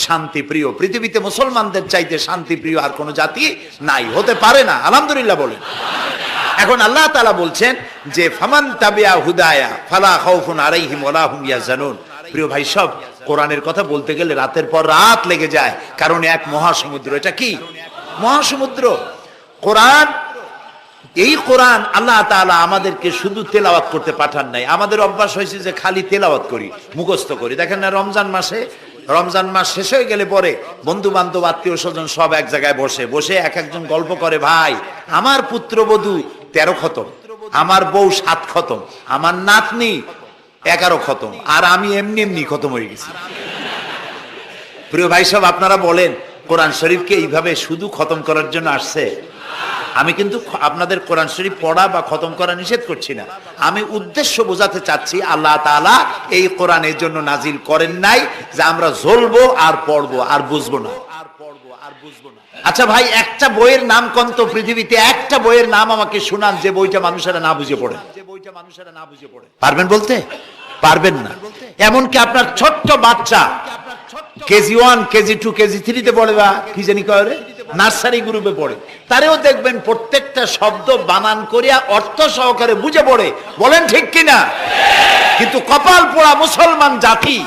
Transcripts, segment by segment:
শান্তি প্রিয়। পৃথিবীতে মুসলমানদের চাইতে শান্তি প্রিয় আর কোনো জাতি নাই, হতে পারে না। আলহামদুলিল্লাহ বলেন। এখন আল্লাহ তাআলা বলছেন যে ফামান তাবিয়া হুদায়া ফালা খাউফুন আলাইহিম ওয়ালা হুম ইয়াহজানুন। প্রিয় ভাই সব, কোরআনের কথা বলতে গেলে রাতের পর রাত লেগে যায়, কারণ এক মহাসমুদ্র। এটা কি মহাসমুদ্র? কোরআন। এই কোরআন আল্লাহ তাআলা আমাদেরকে শুধু তেলাওয়াত করতে পাঠান নাই। আমাদের অভ্যাস হয়েছে যে খালি তেলাওয়াত করি, মুখস্থ করি। দেখেন না, রমজান মাস শেষ হয়ে গেলে পরে বন্ধু বান্ধব আত্মীয় স্বজন সব এক জায়গায় বসে এক একজন গল্প করে, ভাই আমার পুত্রবধূ 13 খতম, আমার বউ 7 খতম, আমার নাতনি 11 খতম, আর আমি এমনি খতম হয়ে গেছি। প্রিয় ভাই সব, আপনারা বলেন কোরআন শরীফকে এইভাবে শুধু খতম করার জন্য আসছে? আমি কিন্তু আপনাদের কোরআন শরীফ পড়া বা খতম করা নিষেধ করছি না। আমি উদ্দেশ্য বোঝাতে চাচ্ছি, আল্লাহ তাআলা এই কোরআন এর জন্য নাজিল করেন নাই যে আমরা জ্বলবো আর পড়বো আর বুঝবো না। আচ্ছা ভাই, একটা বইয়ের নাম কোন তো পৃথিবীতে? একটা বইয়ের নাম আমাকে শোনান যে বইটা মানুষেরা না বুঝে পড়ে। পারবেন বলতে? পারবেন না। এমনকি আপনার ছোট্ট বাচ্চা কেজি 1, কেজি 2, কেজি 3 পড়ে, বা কি জানি করে নার্সারি গ্রুপে পড়ে, তারেও দেখবেন প্রত্যেকটা শব্দ বানান করিয়া অর্থ সহকারে বুঝে পড়ে। বলেন ঠিক কিনা? কিন্তু কপাল পোড়া মুসলমান জাতি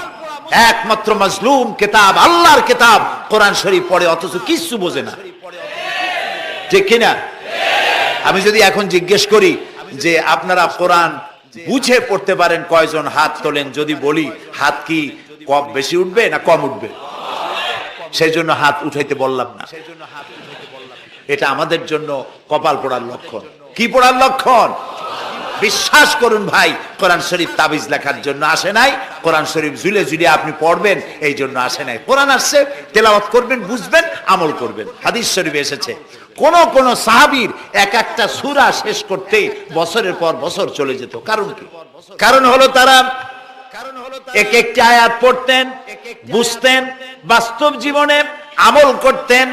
একমাত্র মাজলুম কিতাব, আল্লাহর কিতাব কোরআন শরীফ পড়ে, অথচ কিছু বোঝে না। ঠিক কিনা? আমি যদি এখন জিজ্ঞেস করি যে আপনারা কোরআন বুঝে পড়তে পারেন কয়জন, হাত তোলেন। যদি বলি হাত কি কম বেশি উঠবে না কম উঠবে? সেই জন্য হাত উঠাইতে বললাম না। এটা আমাদের জন্য কপাল পোড়ার লক্ষণ। কি পোড়ার লক্ষণ? বিশ্বাস করুন ভাই, কোরআন শরীফ তাবিজ লেখার জন্য আসে নাই। কোরআন শরীফ ঝুলে ঝুলে আপনি পড়বেন এই জন্য আসে নাই। কোরআন আসছে তেলাওয়াত করবেন, বুঝবেন, আমল করবেন। হাদিস শরীফে এসেছে কোন সাহাবীর এক একটা সূরা শেষ করতে বছরের পর বছর চলে যেত। কারণ কি? কারণ হলো তারা এক একটি আয়াত পড়তেন, বুঝতেন, বাস্তব জীবনে আমল করতেন,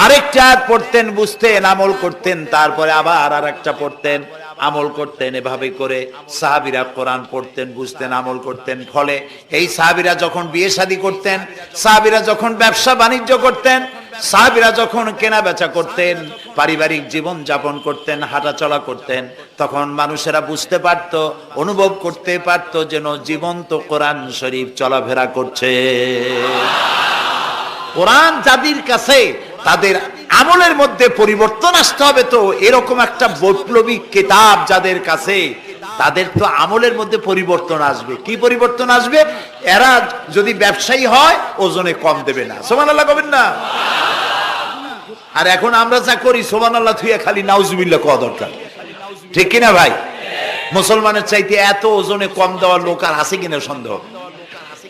আরেকটা আয়াত পড়তেন, বুঝতেন, আমল করতেন, তারপরে আবার আরেকটা পড়তেন, আমল করতেন। এভাবে করে সাহাবীরা কোরআন পড়তেন, বুঝতেন, আমল করতেন। ফলে এই সাহাবীরা যখন বিয়ে শাদী করতেন, সাহাবীরা যখন ব্যবসা বাণিজ্য করতেন, সাহাবীরা যখন কেনা বেচা করতেন, পারিবারিক জীবন যাপন করতেন, হাঁটাচলা করতেন, তখন মানুষেরা বুঝতে পারত, অনুভব করতে পারত যেন জীবন্ত কোরআন শরীফ চলাফেরা করছে। কোরআন যাদের কাছে, তাদের আমলের মধ্যে পরিবর্তন আসতে হবে। তো এরকম একটা বৈপ্লবিক কিতাব যাদের কাছে, তাদের তো আমলের মধ্যে পরিবর্তন আসবে। কি পরিবর্তন আসবে? এরা যদি ব্যবসায়ী হয় ওজনে কম দেবে না। সুবহানাল্লাহ কবেন না? আর এখন আমরা যা করি, সুবহানাল্লাহ থুইয়া খালি নাউজুবিল্লাহ কোয়া দরকার। ঠিক কিনা ভাই? মুসলমানের চাইতে এত ওজনে কম দেওয়ার লোক আর আছে কিনা সন্দেহ।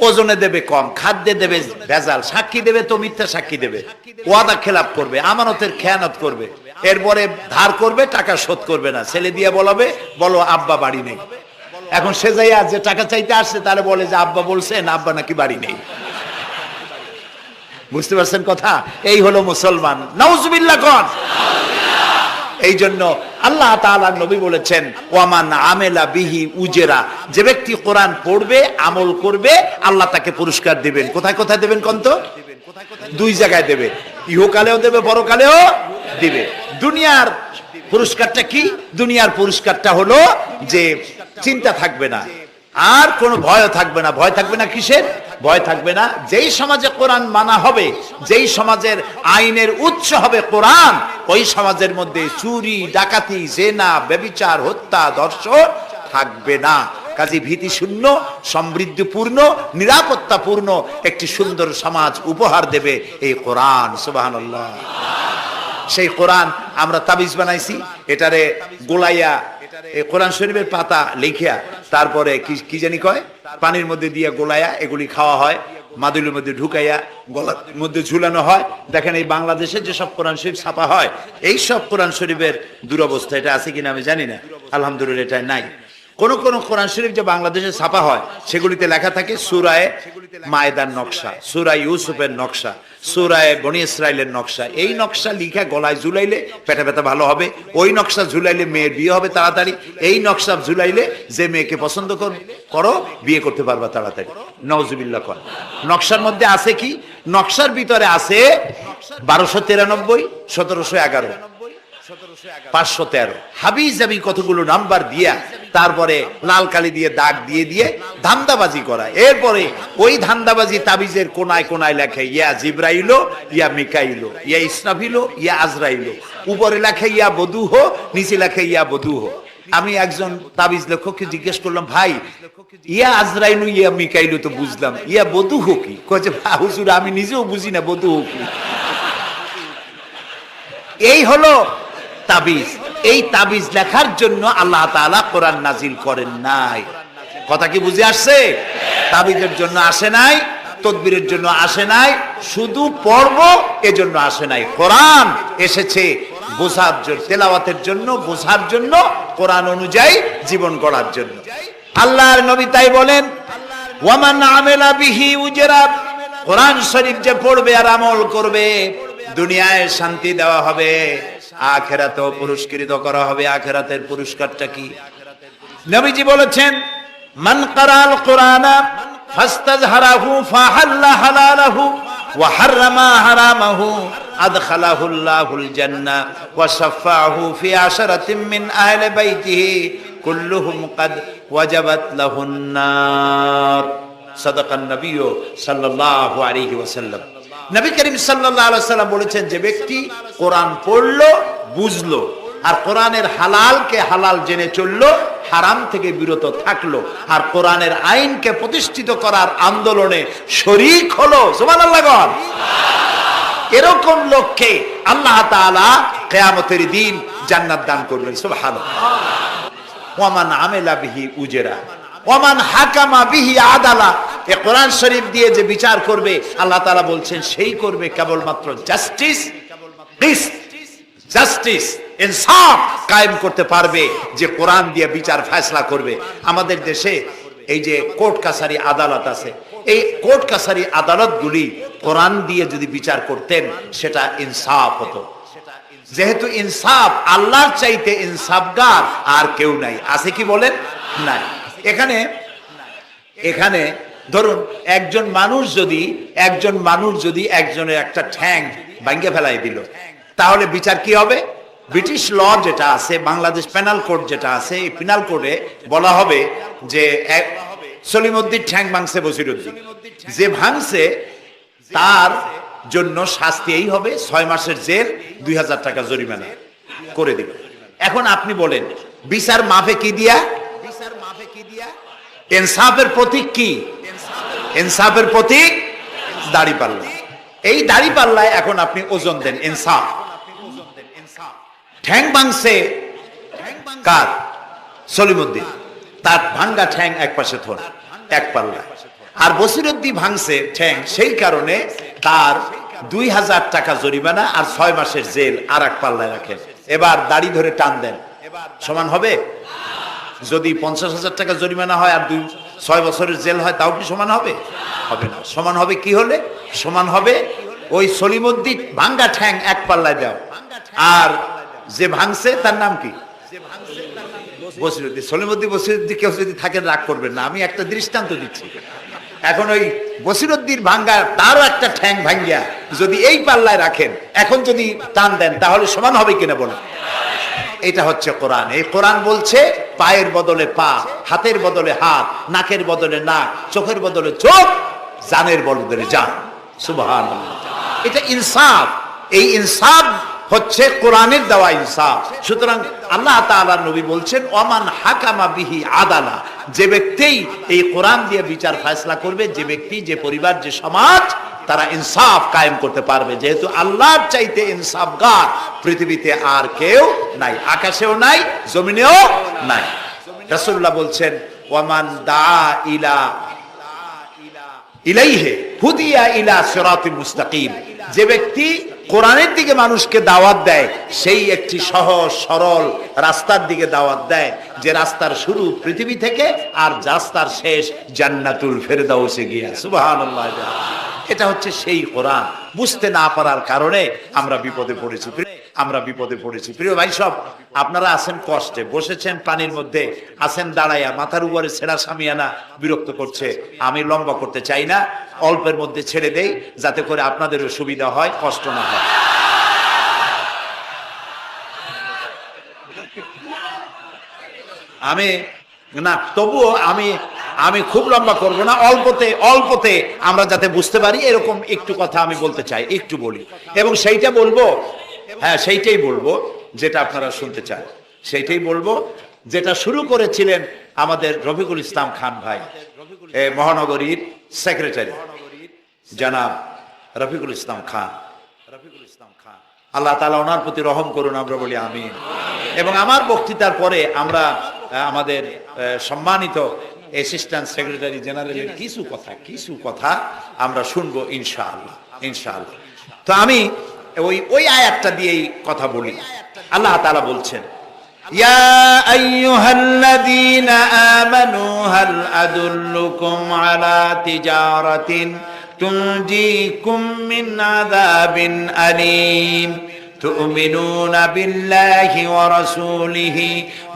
ওজনে দেবে কম, খাদ্যে দেবে ভেজাল, সাক্ষী দেবে তো মিথ্যা সাক্ষী দেবে, ওয়াদা খেলাপ করবে, আমানতের খেয়ানত করবে, এরপরে ধার করবে, টাকা শোধ করবে না। ছেলে দিয়ে বলো আব্বা বাড়ি নেই। এখন সে যাইয়া যে টাকা চাইতে আসছে তারে বলে যে আব্বা বলছেন আব্বা নাকি বাড়ি নেই। বুঝতে পারছেন কথা? এই হলো মুসলমান। নাউজুবিল্লাহ কোন। এই জন্য আল্লাহ তাআলা নবী বলেছেন ওয়ামান আমেলা বিহি উজরা, যে ব্যক্তি কোরআন পড়বে, আমল করবে, আল্লাহ তাকে পুরস্কার দিবেন। কোথায় কোথায় দেবেন কোন তো? 2 জায়গায় দেবে, ইহকালেও দেবে, পরকালেও দিবে। দুনিয়ার পুরস্কারটা কি? দুনিয়ার পুরস্কারটা হলো যে চিন্তা থাকবে না, আর কোনো ভয় থাকবে না। ভয় থাকবে না কিসের? ভয় থাকবে না যেই সমাজে কোরআন মানা হবে, যেই সমাজের আইনের উৎস হবে কোরআন, ওই সমাজের মধ্যে চুরি, ডাকাতি, জেনা, ব্যভিচার, হত্যা, ধর্ষণ থাকবে না। কাজে ভীতি শূন্য, সমৃদ্ধিপূর্ণ, নিরাপত্তাপূর্ণ একটি সুন্দর সমাজ উপহার দেবে এই কোরআন। সুবহানাল্লাহ। সেই কোরআন আমরা তাবিজ বানাইছি, এটারে গোলাইয়া এই কোরআন শরীফের পাতা লিখিয়া, তারপরে কি জানি কয়, পানির মধ্যে দিয়ে গোলাইয়া এগুলি খাওয়া হয়, মাদুলির মধ্যে ঢুকাইয়া গলার মধ্যে ঝুলানো হয়। দেখেন এই বাংলাদেশে যেসব কোরআন শরীফ ছাপা হয়, এই সব কোরআন শরীফের দুরবস্থা। এটা আছে কিনা আমি জানি না, আলহামদুলিল্লাহ এটা নাই। কোন কোন কোরআন শরীফ যে বাংলাদেশে ছাপা হয়, সেগুলিতে লেখা থাকে সূরায়ে মায়েদার নকশা, সূরা ইউসুফের নকশা, সূরায়ে বনি ইসরাইলের নকশা। এই নকশা লিখা গলায় ঝুলাইলে পেটে ব্যথা ভালো হবে, ওই নকশা ঝুলাইলে মেয়ের বিয়ে হবে তাড়াতাড়ি, এই নকশা ঝুলাইলে যে মেয়েকে পছন্দ করো বিয়ে করতে পারবা তাড়াতাড়ি। নাউজুবিল্লাহ কর। নকশার মধ্যে আছে কি? নকশার ভিতরে আছে 1293, 1711, 513 হাবি জাবি কতগুলো নাম্বার দিয়া তারপরে লাল কালি দিয়ে দাগ দিয়ে দিয়ে ধান্দাবাজি করা। এরপরে ওই ধান্দাবাজি তাবিজের কোনায় কোনায় লেখে ইয়া জিব্রাইল, ইয়া মিকাইল, ইয়া ইসরাফিল, ইয়া আজরাইল। উপরে লেখে ইয়া বদুহ, নিচে লেখে ইয়া বদুহ। আমি একজন তাবিজ লেখককে জিজ্ঞেস করলাম, ভাই ইয়া আজরাইল ইয়া মিকাইল তো বুঝলাম, ইয়া বদুহ কি? কয়েছে হুজুর আমি নিজেও বুঝি না বদুহ কি। এই হলো তাবিজ। এই তাবিজ লেখার জন্য আল্লাহ তাআলা কোরআন নাজিল করেন নাই। কথা কি বুঝে আসছে? তাবিজের জন্য আসে নাই, তদবিরের জন্য আসে নাই, শুধু পড়ব এজন্য আসে নাই। কোরআন এসেছে বোঝার জন্য, তেলাওয়াতের জন্য, বোঝার জন্য, কোরআন অনুযায়ী জীবন গড়ার জন্য। আল্লাহর নবী তাই বলেন, ওয়ামান আমিলা বিহি উজরা, কোরআন শরীফ যে পড়বে আর আমল করবে দুনিয়ায় শান্তি দেওয়া হবে, আখিরাতেও পুরস্কৃত করা হবে। আখিরাতের পুরস্কারটা কি? নবীজি বলেছেন, মান ক্বারাআল কুরআনা ফাস্তাজহারাহু ফাহাল্লা হালালাহু ওয়া হাররামা হারামাহু আদখালাহুল্লাহুল জান্নাহ ওয়া শাফাআহু ফি আশরাতিন মিন আহলি বাইতিহি কুল্লুহুম ক্বাদ ওয়াজাবাত লাহুন নার। সাদাকান নবী সাল্লাল্লাহু আলাইহি ওয়াসাল্লাম। নবী করিম সাল্লাল্লাহু আলাইহি ওয়াসাল্লাম বলেছেন, যে ব্যক্তি কোরআন পড়লো, বুঝলো, আর কোরআনের হালালকে হালাল জেনে চললো, হারাম থেকে বিরত থাকলো, আর কোরআনের আইনকে প্রতিষ্ঠিত করার আন্দোলনে শরীক হলো, সুবহানাল্লাহ গণ, এরকম লোককে আল্লাহ তাআলা কিয়ামতের দিন জান্নাত দান করবেন। সুবহানাল্লাহ। ওয়ামান আমিলা বিহি উজরা ওয়ামান হাকামা বিহি আদালা। এই কোরআন শরীফ দিয়ে যে বিচার করবে, আল্লাহ তাআলা বলছেন সেই করবে কেবলমাত্র জাস্টিস, জাস্টিস, ইনসাফ কায়েম করতে পারবে, যে কোরআন দিয়ে বিচার ফয়সালা করবে। আমাদের দেশে এই যে কোর্ট কাছারি আদালত আছে, এই কোর্ট কাছারি আদালতগুলি কোরআন দিয়ে যদি বিচার করতেন সেটা ইনসাফ হতো। যেহেতু ইনসাফ, আল্লাহর চাইতে ইনসাফগার আর কেউ নাই। আছে কি বলেন? নাই। এখানে ধরুন একজন মানুষ যদি একজনের একটা ঠ্যাং ভাঙে ফেলাই দিল, তাহলে বিচার কি হবে? ব্রিটিশ ল যেটা আছে, বাংলাদেশ পেনাল কোড যেটা আছে, এই পেনাল কোডে বলা হবে যে সলিমউদ্দিন ঠ্যাং ভাঙছে বসিরউদ্দিন, যে ভাঙছে তার জন্য শাস্তি এই হবে 6 মাসের জেল, 2000 টাকা জরিমানা করে দিবে। এখন আপনি বলেন বিচার মাফে কি দিয়া? ইনসাফের প্রতীক কি? ইনসাফের প্রতীক দাড়িপাল্লা। এই দাড়িপাল্লায় এখন আপনি ওজন দেন ইনসাফ। ঠ্যাং ভাঙছে কার? সলিমউদ্দিন, তার ভাঙ্গা ঠ্যাং এক পাশে থন, এক পাল্লা। আর বসিরউদ্দিন ভাঙছে ঠ্যাং, সেই কারণে তার 2000 টাকা জরিমানা আর 6 মাসের জেল আর এক পাল্লায় রাখেন। এবার দাড়ি ধরে টান দেন, সমান হবে? যদি 50,000 টাকা জরিমানা হয় আর 6 বছরের জেল হয়, তাও কি সমান হবে? হবে না। সমান হবে কি হলে? সমান হবে ওই সলিমউদ্দিন ভাঙ্গা ঠ্যাং এক পাল্লায় দাও, আর যে ভাঙছে তার নাম কি? বসিরউদ্দিন। বসিরউদ্দিন কেউ যদি থাকেন রাগ করবেন না, আমি একটা দৃষ্টান্ত দিচ্ছি। এখন ওই বসিরউদ্দিন ভাঙ্গা, তারও একটা ঠ্যাং ভাঙ্গিয়া যদি এই পাল্লায় রাখেন, এখন যদি টান দেন, তাহলে সমান হবে কিনা বলেন? এটা হচ্ছে কোরআন। এই কোরআন বলছে পায়ের বদলে পা, হাতের বদলে হাত, নাকের বদলে নাক, চোখের বদলে চোখ, জানের বদলে জান। সুবহানাল্লাহ। এটা ইনসাফ। এই ইনসাফ হচ্ছে কোরআনের দেওয়া ইনসাফ। সুতরাং আল্লাহ তাআলা নবী বলছেন, ওয়ামান হাকামা বিহি আদালা, যে ব্যক্তি এই কোরআন দিয়ে বিচার ফয়সালা করবে, যে ব্যক্তি, যে পরিবার, যে সমাজ, তারা ইনসাফ কায়েম করতে পারবে। যেহেতু আল্লাহর চাইতে ইনসাফগার পৃথিবীতে আর কেউ নাই, আকাশেও নাই, জমিনেও নাই। রাসূলুল্লাহ বলছেন, ওয়ামান দা ইলাইহি হুদিয়া ইলা সিরাতিল মুস্তাকিম, যে ব্যক্তি কোরআনের দিকে মানুষকে দাওয়াত দেয়, সেই একটি সহজ সরল রাস্তার দিকে দাওয়াত দেয়, যে রাস্তার শুরু পৃথিবী থেকে আর রাস্তার শেষ জান্নাতুল ফেরদাউসে গিয়া। সুবহানাল্লাহ। এটা হচ্ছে সেই কোরআন। বুঝতে না পারার কারণে আমরা বিপদে পড়েছি। আমরা বিপদে পড়েছি। প্রিয় ভাই সব, আপনারা আছেন কষ্টে, বসেছেন পানির মধ্যে, আছেন দাঁড়াইয়া, মাথার উপরে ছেঁড়া সামিয়ানা বিরক্ত করছে। আমি লম্বা করতে চাই না, অল্পের মধ্যে ছেড়ে দেই যাতে করে আপনাদেরও সুবিধা হয়, কষ্ট না হয়। আমি না, তবুও আমি খুব লম্বা করব না, অল্পতে আমরা যাতে বুঝতে পারি এরকম একটু কথা আমি বলতে চাই, একটু বলি। এবং সেইটা বলবো, হ্যাঁ সেইটাই বলবো যেটা আপনারা শুনতে চান, সেইটাই বলবো যেটা শুরু করেছিলেন আমাদের রফিকুল ইসলাম খান ভাই, মহানগরীর সেক্রেটারি জনাব রফিকুল ইসলাম খান। আল্লাহ তাআলা ওনার প্রতি রহম করুন, আমরা বলি আমিন। এবং আমার বক্তৃতার পরে আমরা আমাদের সম্মানিত অ্যাসিস্ট্যান্ট সেক্রেটারি জেনারেলের কিছু কথা আমরা শুনবো ইনশাআল্লাহ। তো আমি ওই আয়াতটা দিয়েই কথা বলি। আল্লাহ তাআলা বলছেন, ইয়া আইয়ুহাল্লাযীনা আমানু হাল আদুল্লুকুম আলা তিজারাতিন তুনজিকুম মিন আযাবিন আলীম تؤمنون بالله ورسوله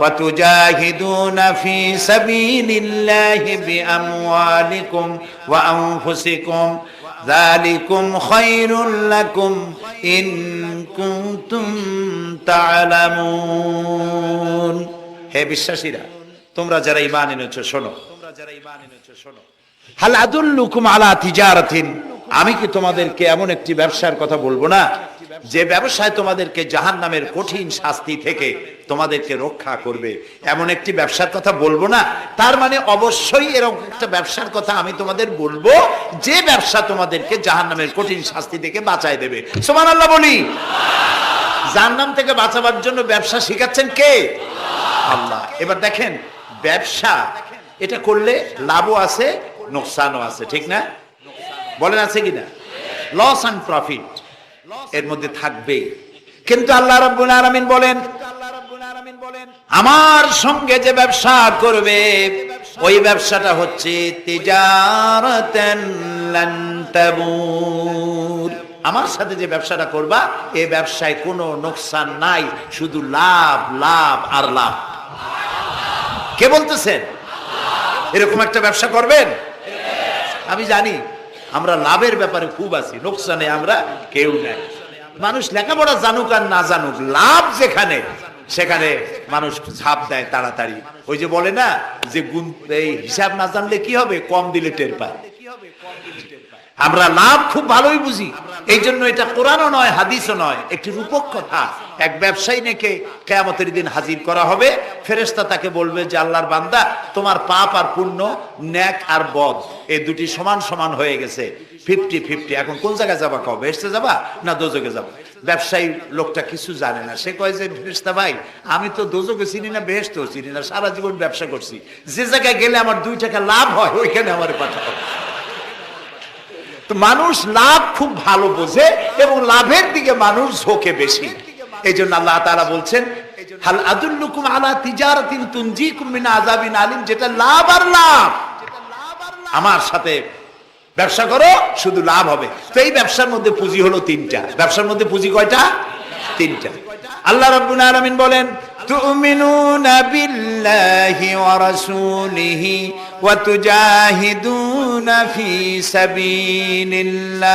وتجاهدون في سبيل الله بأموالكم وأنفسكم ذلكم خير لكم إن كنتم تعلمون। হে বিশ্বাসীরা, তোমরা যারা ঈমান এনেছো শোনো, হাল আদুল্লুকুম আলা তিজারাতিন, আমি কি তোমাদেরকে এমন একটি ব্যবসার কথা বলবো না যে ব্যবসায় তোমাদেরকে জাহান্নামের কঠিন শাস্তি থেকে তোমাদেরকে রক্ষা করবে? এমন একটি ব্যবসার কথা বলবো না? তার মানে অবশ্যই এরকম একটা ব্যবসার কথা আমি তোমাদের বলবো যে ব্যবসা তোমাদেরকে জাহান্নামের কঠিন শাস্তি থেকে বাঁচায় দেবে। সুবহানাল্লাহ বলি। জাহান্নাম থেকে বাঁচাবার জন্য ব্যবসা শিখাচ্ছেন কে? আল্লাহ। এবার দেখেন, ব্যবসা এটা করলে লাভও আছে, নোকসানও আছে, ঠিক না? বলেন আছে কিনা? লস এন্ড প্রফিট এর মধ্যে থাকবে। কিন্তু আল্লাহ রাব্বুল আলামিন বলেন, আমার সঙ্গে যে ব্যবসা করবে ওই ব্যবসাটা হচ্ছে তিজারাতান লান তাবুর। আমার সাথে যে ব্যবসাটা করবা এই ব্যবসায় কোনো নোকসান নাই, শুধু লাভ আর লাভ। কে বলতেছেন? এরকম একটা ব্যবসা করবেন? আমি জানি আমরা লাভের ব্যাপারে খুব আছি, লোকসানে আমরা কেউ নাই। মানুষ লেখাপড়া জানুক আর না জানুক, লাভ যেখানে সেখানে মানুষ ঝাঁপ দেয় তাড়াতাড়ি। ওই যে বলে না যে এই হিসাব না জানলে কি হবে, কম দিলে টের পায়। আমরা লাভ খুব ভালোই বুঝি, এই জন্য এটা কোরআনও নয় হাদিসও নয়, একটি রূপক কথা। এক ব্যবসায়ী নাকি কিয়ামতের দিন হাজির করা হবে, ফেরেশতা তাকে বলবে যে আল্লাহর বান্দা, তোমার পাপ আর পুণ্য, নেক আর বদ এই দুটি সমান সমান হয়ে গেছে, 50-50, এখন কোন জায়গায় যাবা? কও বেহেশতে যাবা না দোজখে যাবা? ব্যবসায়ী লোকটা কিছু জানে না, সে কয় যে ফেরেশতা ভাই, আমি তো দোজখে চিনি না, বেহেশতেও চিনি না, সারা জীবন ব্যবসা করছি, যে জায়গায় গেলে আমার 2 টাকা লাভ হয় ওইখানে আমার পাঠাও। তো মানুষ লাভ খুব ভালো বোঝে এবং লাভের দিকে মানুষ ঝোঁকে বেশি। এই জন্য আল্লাহ তাআলা বলছেন, হাল আদুল্লুকুম আলা তিজারাতিন তুনজিকুম মিন আযাবিন আলিম, যেটা লাভ আর লাভ। আমার সাথে ব্যবসা করো, শুধু লাভ হবে। তো এই ব্যবসার মধ্যে পুঁজি হলো 3টা। ব্যবসার মধ্যে পুঁজি কয়টা? 3টা। আল্লাহ রাব্বুল আলামিন বলেন, তুমিনুনা বিল্লাহি ওয়া রাসূলিহি ওয়া তুজাহিদুনা ফি সাবিলিল্লাহ।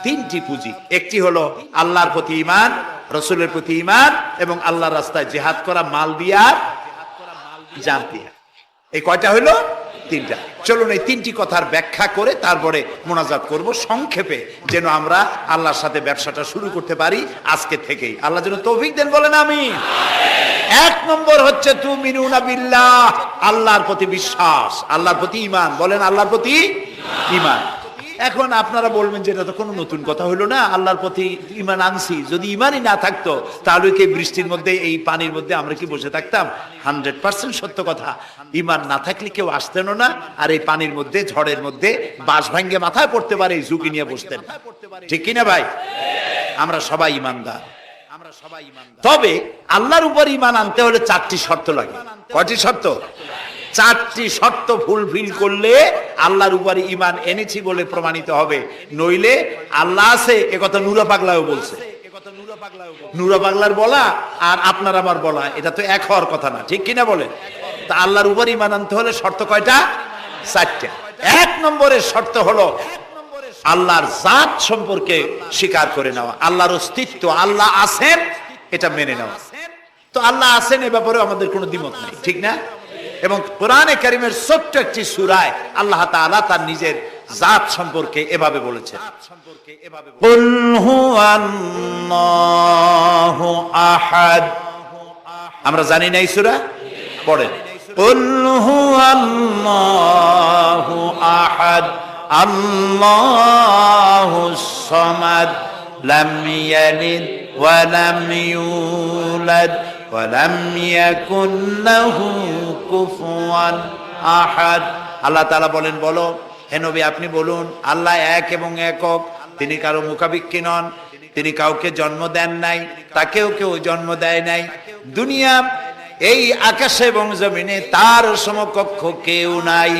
3টি পুঁজি। একটি হলো আল্লাহর প্রতি ঈমান, রাসূলের প্রতি ঈমান এবং আল্লাহর রাস্তায় জিহাদ করা, মাল দিয়া, জান দিয়া। এই কয়টা হলো? 3টা। চলুন এই 3টি কথার ব্যাখ্যা করে তারপরে মোনাজাত করব সংক্ষেপে, যেন আমরা আল্লাহর সাথে ব্যবসাটা শুরু করতে পারি আজকে থেকেই। আল্লাহ যেন তৌফিক দেন, বলেন আমিন। 1 নম্বর হচ্ছে তুমিনুনা বিল্লাহ, আল্লাহর প্রতি বিশ্বাস, আল্লাহর প্রতি ঈমান। বলেন আল্লাহর প্রতি ঈমান। এখন আপনারা বলবেন যে এটা তো কোনো নতুন কথা হলো না, আল্লাহর প্রতি ঈমান আনছি, যদি ঈমানই না থাকতো তাহলে কি বৃষ্টির মধ্যে এই পানির মধ্যে আমরা কি বসে থাকতাম? 100% সত্য কথা। ঈমান না থাকলে কেউ আসতেন না, আর এই পানির মধ্যে, ঝড়ের মধ্যে বাঁশ ভাঙ্গে মাথায় পড়তে পারে এই ঝুঁকি নিয়ে বসতেন, ঠিক কিনা ভাই? আমরা সবাই ঈমানদার। তবে আল্লাহর উপর ঈমান আনতে হলে 4টি শর্ত লাগে। কয়টি শর্ত? 4টি শর্ত ফুলফিল করলে আল্লাহর উপরে ঈমান এনেছি বলে প্রমাণিত হবে, নইলে আল্লাহ আছে একথা নুরা পাগলাও বলছে। নুরা পাগলার বলা আর আপনার আমার বলা এটা তো এক হওয়ার কথা না, ঠিক কিনা বলেন? তা আল্লাহর উপর ঈমান আনতে হলে শর্ত কয়টা? 4টা। 1 নম্বরের শর্ত হলো আল্লাহর জাত সম্পর্কে স্বীকার করে নেওয়া, আল্লাহর অস্তিত্ব, আল্লাহ আছেন এটা মেনে নেওয়া। তো আল্লাহ আছেন এ ব্যাপারে আমাদের কোনো দ্বিমত নেই, ঠিক না? এবং কোরআনে কারীমের ছোট্ট একটি সূরায় আল্লাহ তাআলা তার নিজের জাত সম্পর্কে এভাবে বলেছেন, কুল হুয়াল্লাহু আহাদ। আমরা জানি না এই সূরা? পড়েন, কুল হুয়াল্লাহু আহাদ আল্লাহুস সামাদ লাম ইয়ালিদ ওয়া লাম ইউলাদ ওয়া লাম ইয়াকুল লাহু কুফুয়ান আহাদ। আল্লাহ তাআলা বলেন, বলো হে নবী আপনি বলুন, আল্লাহ এক এবং একক, তিনি কারো মুখাপেক্ষী নন, তিনি কাউকে জন্ম দেন নাই, তাকেও কেউ জন্ম দেয় নাই। দুনিয়া এই আকাশে এবং জমিনে তার সমকক্ষ কেউ নাই।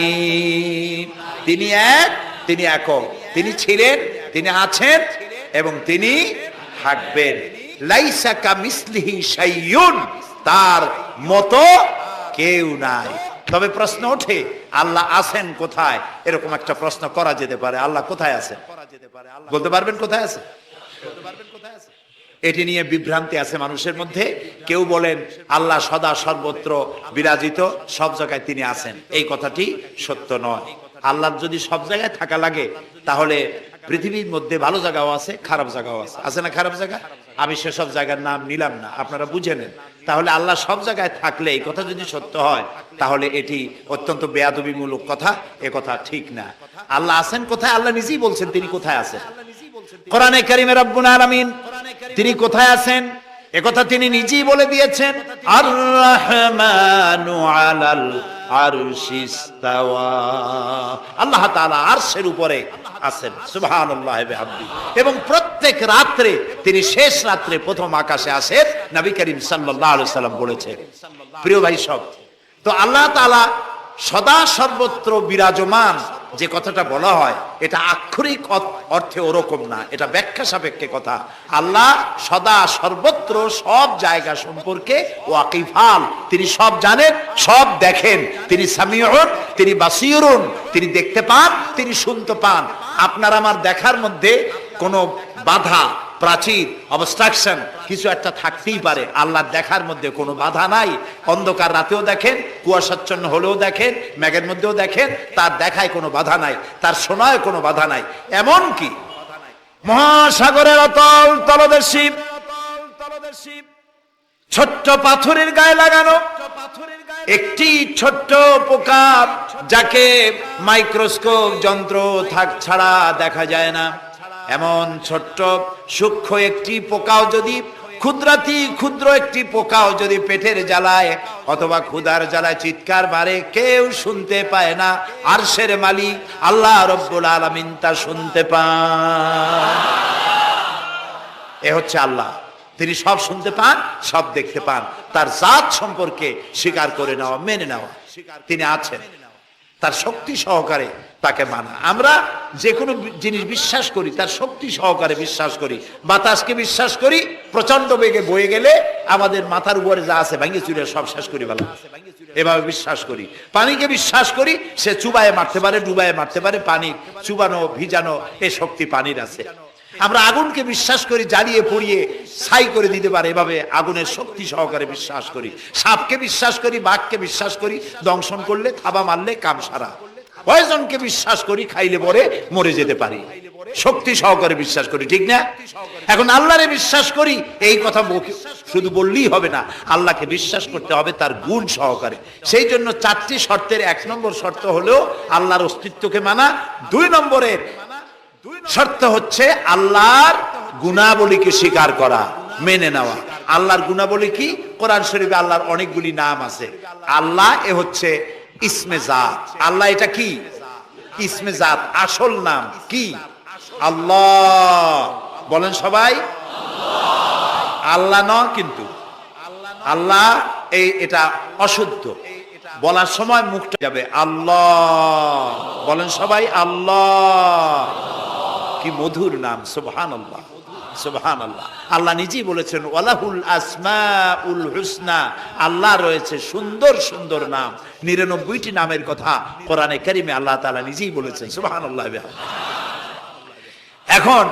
তিনি এক, তিনি একক, তিনি ছিলেন, তিনি আছেন এবং তিনি থাকবেন। লাইসা কামিসলিহি শাইউন, তার মতো কেউ নাই। তবে প্রশ্ন ওঠে আল্লাহ আছেন কোথায়? এরকম একটা প্রশ্ন করা যেতে পারে, আল্লাহ কোথায় আছেন? বলতে পারবেন কোথায় আছে? এটি নিয়ে বিভ্রান্তি আছে মানুষের মধ্যে। কেউ বলেন আল্লাহ সদা সর্বত্র বিরাজিত, সব জায়গায় তিনি আছেন। এই কথাটি সত্য নয়। আল্লাহর যদি সব জায়গায় থাকা লাগে তাহলে পৃথিবীর মধ্যে ভালো জায়গাও আছে, খারাপ জায়গাও আছে। আছে না খারাপ জায়গা? আমি সেসব জায়গার নাম নিলাম না, আপনারা বুঝে নেন। তাহলে আল্লাহ সব জায়গায় থাকলে এই কথা যদি সত্য হয় তাহলে এটি অত্যন্ত বেয়াদবিমূলক কথা, এ কথা ঠিক না। আল্লাহ আছেন কোথায়? আল্লাহ নিজেই বলছেন তিনি কোথায় আছেন। কোরআনে কারীমে রব্বুল আলামিন তিনি কোথায় আছেন একথা তিনি নিজেই বলে দিয়েছেন, আর রহমানু আলাল আরশিস তাওয়া। আল্লাহ তাআলা আরশের উপরে আছেন, সুবহানাল্লাহি ওয়া বিহামদিহি। এবং প্রত্যেক রাত্রে তিনি শেষ রাত্রে প্রথম আকাশে আসেন, নবী করিম সাল্লাল্লাহু আলাইহি সাল্লাম বলেছেন। প্রিয় ভাই সব, তো আল্লাহ তাআলা সদা সর্বত্র বিরাজমান যে কথাটা বলা হয় এটা আক্ষরিক অর্থে ওরকম না, এটা ব্যাখ্যা সাপেক্ষে কথা। আল্লাহ সদা সর্বত্র সব জায়গা সম্পর্কে ওয়াকিফাল, তিনি সব জানেন, সব দেখেন। তিনি সামিউন, তিনি বাসিরুন, তিনি দেখতে পান, তিনি শুনতে পান। আপনার আমার দেখার মধ্যে কোনো বাধা, প্রাচীর, অবস্ট্রাকশন কিছু একটা থাকতেই পারে। আল্লাহর দেখার মধ্যে কোনো বাধা নাই। অন্ধকার রাতেও দেখেন, কুয়াশাচ্ছন্ন হলেও দেখেন, মেঘের মধ্যেও দেখেন, তার দেখায় কোনো বাধা নাই, তার শোনায় কোনো বাধা নাই। এমন কি মহাসাগরের অতল তলদেশী ছোট্ট পাথরের গায়ে লাগানো একটি ছোট্ট পোকা, যাকে মাইক্রোস্কোপ যন্ত্র ছাড়া দেখা যায় না, এমন ছোট্ট সূক্ষ্ম একটি পোকাও যদি, ক্ষুদ্র একটি পোকাও যদি পেটের জ্বালায় অথবা ক্ষুধার জ্বালায় চিৎকার মারে, কেউ শুনতে পায় না। আরশের মালিক আল্লাহ রব্বুল আলামিন তা শুনতে পান। এ হচ্ছে আল্লাহ, তিনি সব শুনতে পান, সব দেখতে পান। তার জাত সম্পর্কে স্বীকার করে নেওয়া, মেনে নেওয়া, তিনি আছেন, তার শক্তি সহকারে তাকে মানা। আমরা যে কোনো জিনিস বিশ্বাস করি তার শক্তি সহকারে বিশ্বাস করি। বাতাসকে বিশ্বাস করি, প্রচন্ড বেগে বয়ে গেলে আমাদের মাথার উপরে যা আছে ভাঙিয়ে চুরে সব শেষ করি ভালো, এভাবে বিশ্বাস করি। পানিকে বিশ্বাস করি, সে চুবায়ে মারতে পারে, ডুবায়ে মারতে পারে। পানি চুবানো, ভিজানো এ শক্তি পানির আছে। আমরা আগুনকে বিশ্বাস করি, জ্বালিয়ে পুড়িয়ে ছাই করে দিতে পারে, এভাবে আগুনের শক্তি সহকারে বিশ্বাস করি। সাপকে বিশ্বাস করি, বাঘকে বিশ্বাস করি, দংশন করলে, থাবা মারলে কাম সারা। পয়জনকে বিশ্বাস করি, খাইলে পরে মরে যেতে পারি, শক্তি সহকারে বিশ্বাস করি, ঠিক না? এখন আল্লাহরে বিশ্বাস করি, এই কথা শুধু বললেই হবে না, আল্লাহকে বিশ্বাস করতে হবে তার গুণ সহকারে। সেই জন্য 4টি শর্তের 1 নম্বর শর্ত হলো আল্লাহর অস্তিত্বকে মানা। 2 নম্বরের শর্ত হচ্ছে আল্লাহর গুণাবলীকে স্বীকার করা, মেনে নেওয়া। আল্লাহর গুণাবলী কি? কোরআন শরীফে আল্লাহর অনেকগুলি নাম আছে। আল্লাহ এ হচ্ছে ইসমে জাত। আল্লাহ এটা কি? ইসমে জাত, আসল নাম কি? আল্লাহ। বলেন সবাই আল্লাহ। ন কিন্তু আল্লাহ এটা অশুদ্ধ, বলার সময় মুখটা যাবে আল্লাহ। বলেন সবাই আল্লাহ। কি মধুর নাম, সুবহানাল্লাহ। সুবহানাল্লাহ। আল্লাহ নিজেই বলেছেন ওয়ালাহুল আসমাউল হুসনা, আল্লাহ রয়েছে সুন্দর সুন্দর নাম। 99টি নামের কথা কোরআনে কারিমে আল্লাহ তাআলা নিজেই বলেছেন। সুবহানাল্লাহ। এখন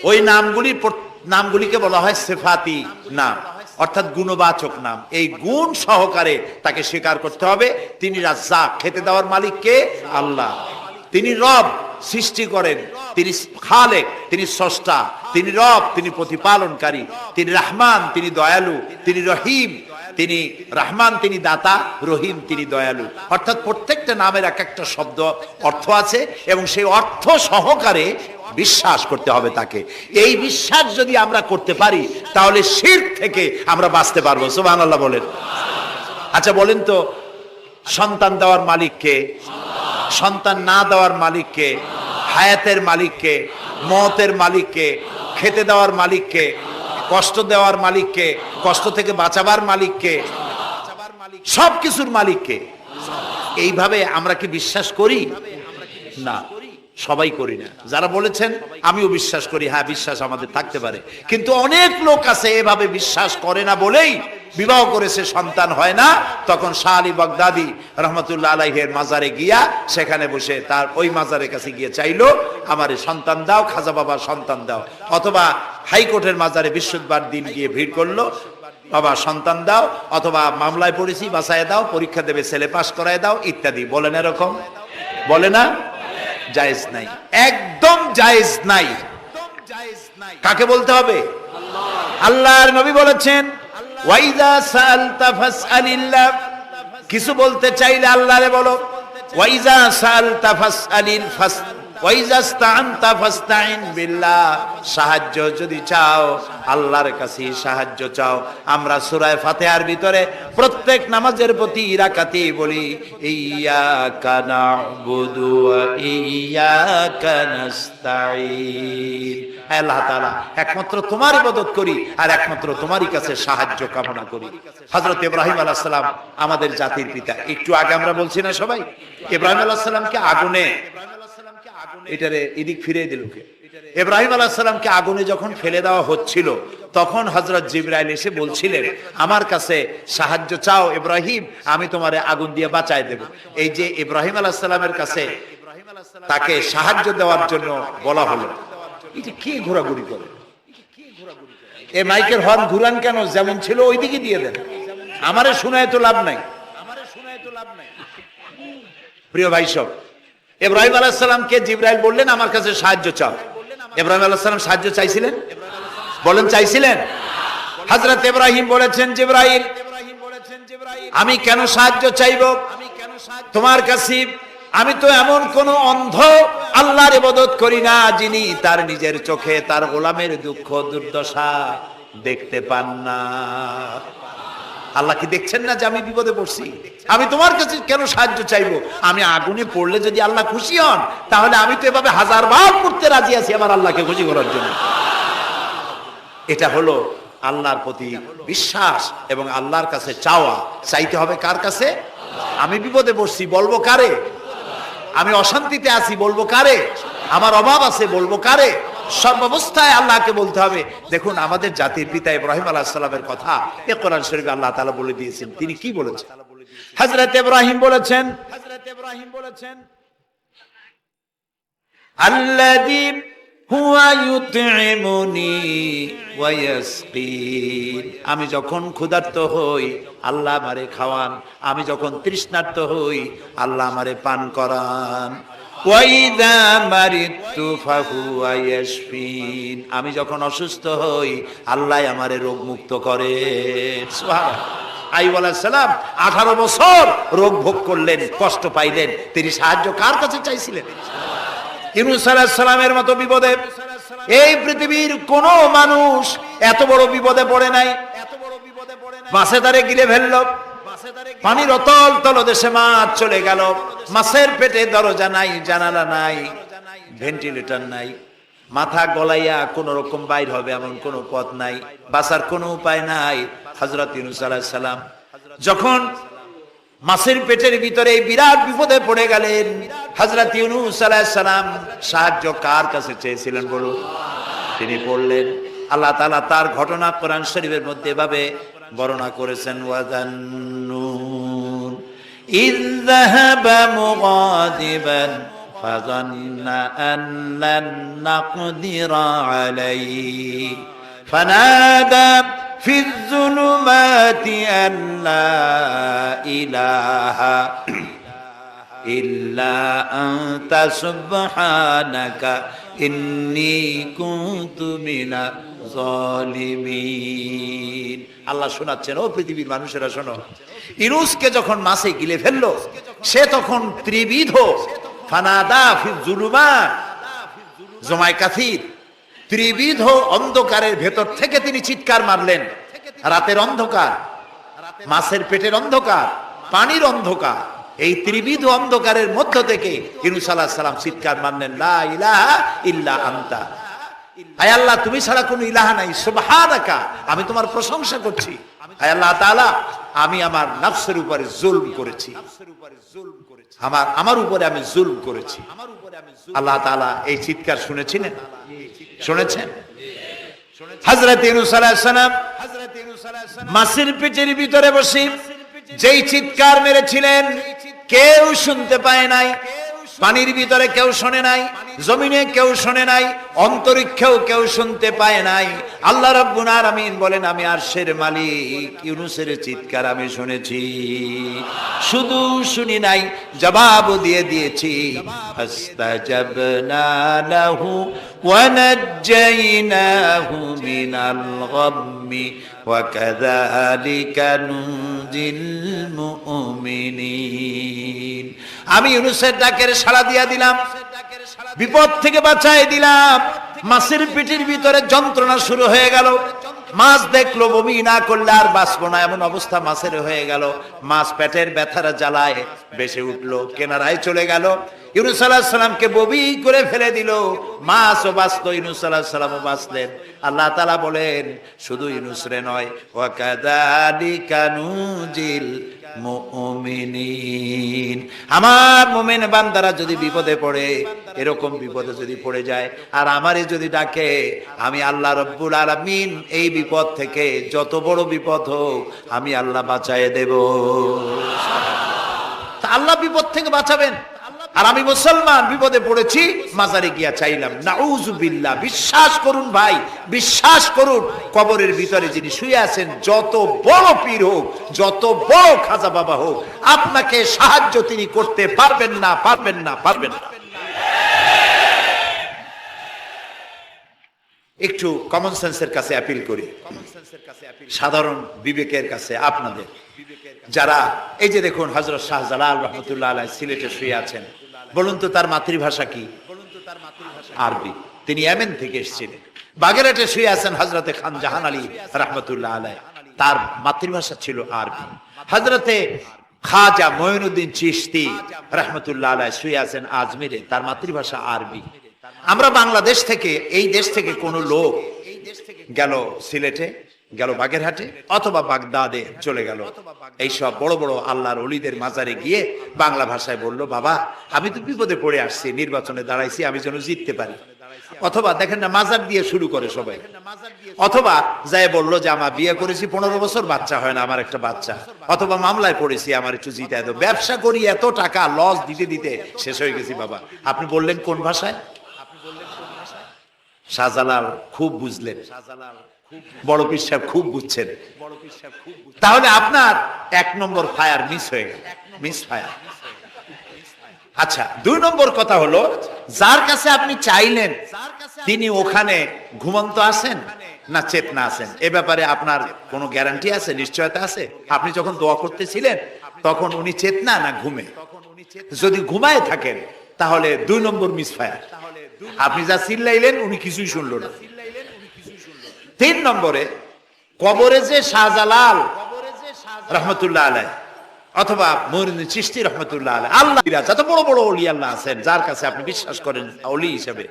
ওই নামগুলিকে বলা হয় সিফাতি নাম, অর্থাৎ গুণবাচক নাম। এই গুণ সহকারে তাকে স্বীকার করতে হবে। তিনি রাজ্জাক, খেতে দেওয়ার মালিক কে? আল্লাহ। তিনি রব, সৃষ্টি করেন। তিনি খালেক, তিনি স্রষ্টা। তিনি রব, তিনি প্রতিপালনকারী। তিনি রহমান, তিনি দয়ালু। তিনি রহিম, তিনি রহমান, তিনি দাতা। রহিম, তিনি দয়ালু। অর্থাৎ প্রত্যেকটা নামের এক একটা শব্দ অর্থ আছে এবং সেই অর্থ সহকারে বিশ্বাস করতে হবে তাকে। এই বিশ্বাস যদি আমরা করতে পারি তাহলে শিরক থেকে আমরা বাঁচতে পারবো। সুবহানাল্লাহ বলেন। আচ্ছা বলেন তো, সন্তান দেওয়ার মালিক কে? সন্তান না দেওয়ার মালিক কে? হায়াতের মালিক কে? মওতের মালিক কে? খেতে দেওয়ার মালিক কে? কষ্ট দেওয়ার মালিক কে? কষ্ট থেকে বাঁচাবার মালিক কে? সব কিছুর মালিক কে? এইভাবে আমরা কি বিশ্বাস করি? না, সবাই করি না। যারা বলেছেন আমিও বিশ্বাস করি, হ্যাঁ বিশ্বাস আমাদের থাকতে পারে, কিন্তু অনেক লোক আছে এভাবে বিশ্বাস করে না বলেই বিবাহ করেছে, সন্তান হয় না। তখন শাহ আলী বাগদাদি রহমতুল্লাহ আলাইহির মাজারে গিয়া সেখানে বসে তার ওই মাজারের কাছে গিয়ে চাইলো আমারে সন্তান দাও, খাজা বাবা সন্তান দাও। অথবা হাইকোর্টের মাজারে বৃহস্পতিবার দিন গিয়ে ভিড় করলো, বাবা সন্তান দাও, অথবা মামলায় পড়েছি বাঁচায় দাও, পরীক্ষা দেবে ছেলে পাস করায় দাও ইত্যাদি। বলেন এরকম? বলে না? জায়েজ নাই, একদম জায়েজ নাই। কাকে বলতে হবে? আল্লাহর নবী বলেছেন ওয়াইদা সাআলতা ফাসআলিল্লাহ, কিছু বলতে চাইলে আল্লাহরে বলো। ওয়াইজা সাআলতা ফাসআলিল ফাস ওয়াইজা ইসতাআনতা ফাসতাইন বিল্লাহ, সাহায্য যদি চাও আল্লাহর কাছে সাহায্য চাও। আমরা সূরা ফাতিহার ভিতরে প্রত্যেক নামাজের প্রতি রাকাতেই বলি ইয়্যাকা না'বুদু ওয়া ইয়্যাকা নাস্তাঈন। আল্লাহ তাআলা একমাত্র তোমার ইবাদত করি আর একমাত্র তোমারই কাছে সাহায্য কামনা করি। হযরত ইব্রাহিম আলাইহিস সালাম আমাদের জাতির পিতা। একটু আগে আমরা বলছি না সবাই, ইব্রাহিম আলাইহিস সালামকে আগুনে, এটারে এদিক ফিরিয়ে দিল কে? ইব্রাহিম আলাইহিস সালামকে আগুনে যখন ফেলে দেওয়া হচ্ছিল তখন হযরত জিবরাইল এসে বলছিলেন আমার কাছে সাহায্য চাও ইব্রাহিম, আমি তোমারে আগুন দিয়ে বাঁচায় দেব। এই যে ইব্রাহিম আলাইহিস সালামের কাছে তাকে সাহায্য দেওয়ার জন্য বলা হলো, এটা কি ঘোরাঘুরি করে? এই মাইকের হর্ন ঘুরান কেন? যেমন ছিল ওইদিকে দিয়ে দেন, আমারে শোনায় তো লাভ নাই। প্রিয় ভাই সব, ইব্রাহিম আলাইহিস সালামকে জিবরাইল বললেন আমার কাছে সাহায্য চাও। ইব্রাহিম আলাইহিস সালাম সাহায্য চাইছিলেন? বলেন চাইছিলেন? হযরত ইব্রাহিম বলেছেন জিবরাইল আমি কেন সাহায্য চাইব তোমার কাছে? আমি তো এমন কোন অন্ধ আল্লাহর ইবাদত করি না যিনি তার নিজের চোখে তার গোলামের দুঃখ দুর্দশা দেখতে পান না। আল্লাহ কি দেখছেন না যে আমি বিপদে পড়ছি? আমি তোমার কাছে কেন সাহায্য চাইবো? আমি আগুনে পড়লে যদি আল্লাহ খুশি হন তাহলে আমি তো এভাবে হাজার বার করতে রাজি আছি আমার আল্লাহকে খুশি করার জন্য। এটা হলো আল্লাহর প্রতি বিশ্বাস এবং আল্লাহর কাছে চাওয়া। চাইতে হবে কার কাছে? আমি বিপদে পড়ছি বলবো কারে? আমি অশান্তিতে আছি বলবো কারে? আমার অভাব আছে বলবো কারে? সর্বাবস্থায় আল্লাহকে বলতে হবে। দেখুন আমাদের জাতির পিতা ইব্রাহিম আলাইহিস সালামের কথা এই কোরআন শরীফে আল্লাহ তাআলা বলে দিয়েছেন। তিনি কি বলেছেন? হযরত ইব্রাহিম বলেছেন আল্লাযী হুয়া ইউতঈমুনি ওয়া ইয়াসকিন, আমি যখন ক্ষুধার্ত হই আল্লাহ আমারে খাওয়ান, আমি যখন তৃষ্ণার্ত হই আল্লাহ আমারে পান করান। ওয়াইদা মারিতু ফাহুয়া ইয়াশফিন, আমি যখন অসুস্থ হই আল্লাহ আমারে রোগ মুক্ত করেন। সুবহানাল্লাহ। আইয়ুব আলাইহিস সালাম 18 বছর রোগ ভোগ করলেন, কষ্ট পাইলেন, তিনি সাহায্য কার কাছে চাইছিলেন? ইউনূস আলাইহিস সালামের মতো বিপদে এই পৃথিবীর কোন মানুষ এত বড় বিপদে পড়ে নাই। মাছে তারে গিলে ফেললো, পানির অতল তলদেশে মাছ চলে গেল, মাছের পেটে দরজা নাই, জানালা নাই, ভেন্টিলেটর নাই, মাথা গলাইয়া কোন রকম বাইর হবে এমন কোন পথ নাই, বাঁচার কোনো উপায় নাই। হযরত ইউনূস আলাইহিস সালাম যখন মাছের পেটের ভিতরে বিরাট বিপদে পড়ে গেলেন। হযরত ইউনূস আলাইহিস সালাম সাহায্য কার কাছে চেয়েছিলেন বলুন? তিনি পড়লেন। আল্লাহ তাআলা তার ঘটনা কোরআন শরীফের মধ্যে এভাবে বর্ণনা করেছেন, ওয়াযান্নুন ইয যাহাবা মুগাদিবান ফাযান্না আন লান নাকদিরা আলাইহি ফানাদা ফি যুলুমাতি আন লা ইলাহা ইল্লা আনতা সুবহানাকা ইন্নী কুনতু মিনাজ জালিমিন। আল্লাহ শোনাচ্ছেন, ও পৃথিবীর মানুষেরা শোনো, ইউনূসকে যখন মাছে গিলে ফেললো, সে তখন ত্রিবিধ ফানাদা ফি যুলুমাত জমায় কাসির, ত্রিবিধ অন্ধকারের ভেতর থেকে তিনি চিৎকার মারলেন। রাতের অন্ধকার, মাছের পেটের অন্ধকার, পানির অন্ধকার, এই ত্রিবিধ অন্ধকারের মধ্য থেকে ইউনূস আলাইহিস সালাম চিৎকার মারলেন, লা ইলাহা ইল্লা আনতা, আয় আল্লাহ তুমি ছাড়া কোনো ইলাহা নাই, সুবহানাকা আমি তোমার প্রশংসা করছি। আয় আল্লাহ তাআলা আমি আমার নফসের উপরে জুলম করেছি, আমার উপরে আমি জুলম করেছি। আল্লাহ তাআলা এই চিৎকার শুনেছেন? হযরত ইউনূস আলাইহিস সালাম মাছের পেটের ভিতরে বসে যেই চিৎকার মেরেছিলেন কেউ শুনতে পায় নাই। পানির ভিতরে কেউ শোনে নাই, জমিনে কেউ শোনে নাই, অন্তরিক্ষেও কেউ শুনতে পায় নাই। আল্লাহ রাব্বুল আলামিন বলেন, আমি আরশের মালিক ইউনূসের চিৎকার আমি শুনেছি, শুধু শুনি নাই, জবাব দিয়ে দিয়েছি। ফাস্তাজাবনা লাহু ওয়া নাজ্জাইনাহু মিনাল গাম্মি ওয়া কাযালিকা নুনজিল মুমিনিন। আমি ইউনূসের ডাকের সাড়া দিয়া দিলাম, বিপদ থেকে বাঁচাই দিলাম। মাছের পেটের ভিতরে যন্ত্রণা শুরু হয়ে গেল, মাছ দেখলো বমি না করলে আর বাঁচবো না, এমন অবস্থা মাছের হয়ে গেল। মাছ পেটের ব্যথার জ্বালায় বেশি উঠলো, কেনারায় চলে গেল। ইউনূস আলাইহিস সালামকে বমি করে ফেলে দিল, মাছও বাঁচলো, ইউনূস আলাইহিস সালামও বাঁচলেন। আল্লাহ তাআলা বলেন, শুধু ইউনূস রে নয়, ওয়া কাযালিকা নুনজিল মুমিনিন, আমার মুমিন বান্দারা যদি বিপদে পড়ে, এরকম বিপদে যদি পড়ে যায় আর আমারে যদি ডাকে, আমি আল্লাহ রাব্বুল আলামিন এই বিপদ থেকে যত বড় বিপদ হোক আমি আল্লাহ বাঁচায়ে দেব। আল্লাহ বিপদ থেকে বাঁচাবেন, আর আমি মুসলমান বিপদে পড়েছি, মাজারে গিয়া চাইলাম, নাউযুবিল্লাহ। বিশ্বাস করুন ভাই, বিশ্বাস করুন, কবরের ভিতরে যিনি শুয়ে আছেন, যত বড় পীর হোক, যত বড় খাজা বাবা হোক, আপনাকে সাহায্য তিনি করতে পারবেন না, পারবেন না, পারবেন না। একটু কমন সেন্সের কাছে অ্যাপিল করি, সাধারণ বিবেকের কাছে আপনাদের, যারা এই যে দেখুন হযরত শাহজালাল রাহমাতুল্লাহ আলাইহি সিলেটে শুয়ে আছেন, বলুন তো তার মাতৃভাষা কি? আরবি। তিনি ইয়েমেন থেকে এসেছিলেন। বাগেরহাটে শুয়ে আছেন হযরতে খান জাহান আলী রাহমাতুল্লাহ আলাইহি, তার মাতৃভাষা ছিল আরবি। হযরতে খাজা মঈনুদ্দিন চিশতি রাহমাতুল্লাহ আলাইহি শুয়ে আছেন আজমিরে, তার মাতৃভাষা আরবি। আমরা বাংলাদেশ থেকে, এই দেশ থেকে কোনো লোক গেল সিলেটে, গেল বাগেরহাটে অথবা বাগদাদে চলে গেল, এইসব বড় বড় আল্লাহর ওলিদের মাজারে গিয়ে বাংলা ভাষায় বলল, বাবা আমি তো বিপদে পড়ে আসছি, নির্বাচনে দাঁড়াইছি, আমি যেন জিততে পারি। অথবা দেখেন না, মাজার দিয়ে শুরু করে সবাই। অথবা যাই বললো যে আমার বিয়ে করেছি 15 বছর, বাচ্চা হয় না, আমার একটা বাচ্চা। অথবা মামলায় পড়েছি, আমার একটু জিতায় দাও। ব্যবসা করি, এত টাকা লস দিতে দিতে শেষ হয়ে গেছি। বাবা আপনি বললেন কোন ভাষায়? শাহজালাল খুব বুঝলেন, বড় পীর সাহেব খুব বুঝছেন। তাহলে আপনার 1 নম্বর ফায়ার মিস হয়ে গেল, মিস ফায়ার। আচ্ছা, 2 নম্বর কথা হলো, যার কাছে আপনি চাইলেন তিনি ওখানে ঘুমন্ত আছেন না চেতনা আছেন, এ ব্যাপারে আপনার কোনো গ্যারান্টি আছে, নিশ্চয়তা আছে? আপনি যখন দোয়া করতেছিলেন তখন উনি চেতনা না ঘুমে? যদি ঘুমায় থাকেন তাহলে 2 নম্বর মিস ফায়ার। আপনি যা চিল্লাইলেন উনি কিছুই শুনলো না। 3 নম্বরে, কবরে যে শাহজালাল রাহমাতুল্লাহ আলাইহি অথবা মঈনুদ্দিন চিশতি রাহমাতুল্লাহ আলাইহি, আল্লাহ যত বড় বড় ওলি আল্লাহ আছেন, যার কাছে আপনি বিশ্বাস করেন ওলি হিসেবে,